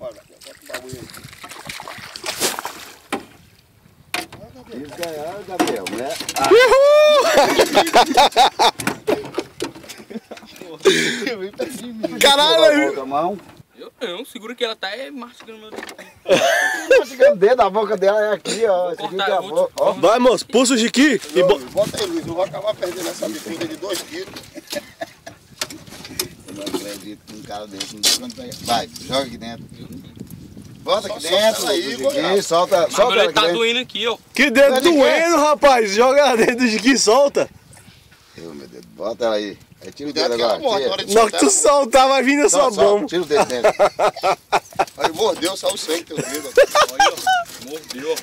bora. Bota o bagulho aí. Isso ganhar, Gabriel, né? Caralho! Outra mão. Eu não, segura que ela tá mastigando meu dedo. Mastigando o dedo, a boca dela é aqui, ó. Esse aqui cortar, que é a vou boca, ó. Vai, moço, pulsa o Jiqui e Bota aí, Luiz. Eu vou acabar perdendo essa bicuda de 2 quilos. Eu não acredito que um cara desse não dá quando pega. Vai, joga aqui dentro. Bota aqui Só dentro, solta aí, Jiqui, Goiás. solta ela Agora ele aqui tá dentro. doendo aqui, ó. Que dedo Onde é que doendo, rapaz. Joga ela dentro do Jiqui e solta. Eu, meu Deus, bota ela aí. Aí tira o Cuidado dedo que ela agora. morde na Tira. hora de Na hora que tu soltar. soltar, vai vir na sua bomba. Tira o dedo dentro. Aí mordeu, saiu o sangue do teu dedo. Olha, ó. Mordeu, ó.